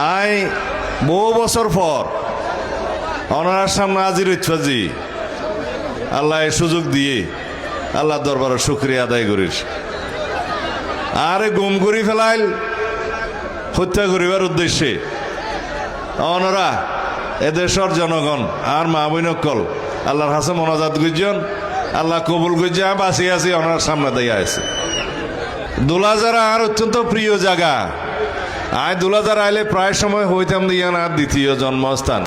I বহু বছর পর অনার সামনে হাজির হইছি আল্লাহ এই সুযোগ দিয়ে আল্লাহ দরবারে শুকরিয়া আদায় করিস আরে গুম করি ফেলাইল হত্যা করিবার উদ্দেশ্যে অনরা এদেশের জনগণ আর মা বৈনকল আল্লাহর হাসে মনাজাত গুজন আল্লাহ কবুল গুজে বাঁচি আছি ওনার সামনে দিয়ে আছে দুলাজারা আর অত্যন্ত প্রিয় জায়গা আয় দুলাজারা আইলে প্রায় সময় হইতাম দিয়ান আর দ্বিতীয় জন্মস্থান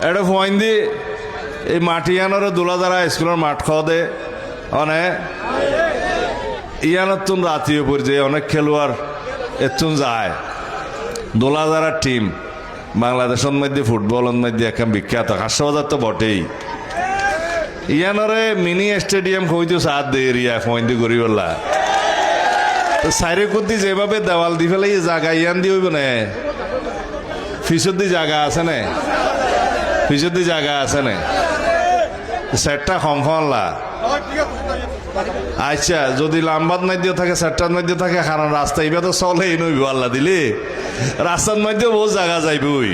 এটা ফোন দি এই মাটিয়ানোর দুলাজারা স্কুলের মাঠ খাওয়া দে অনেক ইয়ানতুন রাতীয় পর্যায়ে অনেক খেলোয়াড় এতুন যায় দুলাজারার টিম বাংলাদেশের মধ্যে ফুটবলের মধ্যে এখন বিখ্যাত হাস্যবাজার তো বটেই ইয়ানরে মিনি স্টেডিয়াম হইতো সাত দে এরিয়া ফইন্দি গরিবল্লা তো সাইরে কুদ্দি যেভাবে দেওয়াল দি ফেলে জায়গা ইয়ান দি হইব না ফিসদি জায়গা আছে না ফিসদি জায়গা আছে না সেটটা খংখনলা আচ্ছা যদি লাম্বাদ মধ্যে থাকে সেটটার মধ্যে থাকে কারণ রাস্তা এবার তো চলেই নইব আল্লাহ দিলি রাস্তার মধ্যে বহু জায়গা যাইবই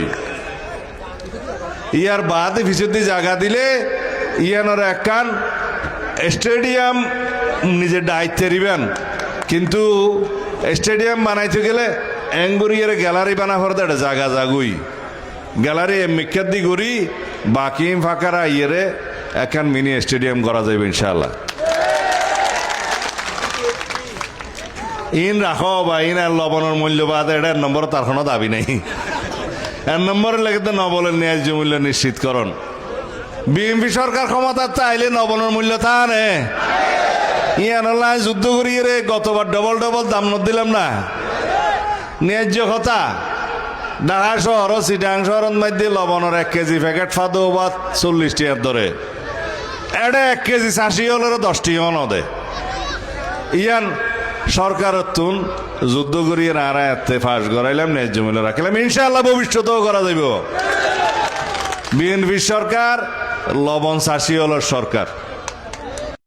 ইয়ার বাদে ফিসদি জায়গা দিলে ইয়ানোর একখান স্টেডিয়াম নিজের দায়িত্বে দিবেন কিন্তু স্টেডিয়াম বানাইতে গেলে এঙ্গুরিয়ার গ্যালারি বানা ফেরত একটা জায়গা জাগুই গ্যালারি মিক্ষাত দি করি বাকি ফাঁকারা ইয়েরে একখান মিনি স্টেডিয়াম করা যাবে ইনশাআল্লাহ ইন রাখো বা ইন আর লবণের মূল্য বাদ এটা নম্বর তার কোনো দাবি নেই এর নম্বরের লেগে তো নবলের ন্যায্য মূল্য নিশ্চিতকরণ বিএনপি সরকার ক্ষমতা চাইলে নবনের মূল্য থানে ইয়ান যুদ্ধ করিয়ে রে গতবার ডবল দাম দিলাম না ন্যায্য কথা ঢাকা শহর চিটাং শহরের মধ্যে লবণের 1 কেজি প্যাকেট ফাদো বা 40 টাকার ধরে এটা 1 কেজি 80 হলের 10 টাকা নদে ইয়ান সরকারের তুন যুদ্ধ করিয়ে নারায়তে ফাঁস করাইলাম ন্যায্য মূল্য রাখলাম ইনশাআল্লাহ ভবিষ্যতেও করা যাইব বিএনপি সরকার লবণ চাষি হল সরকার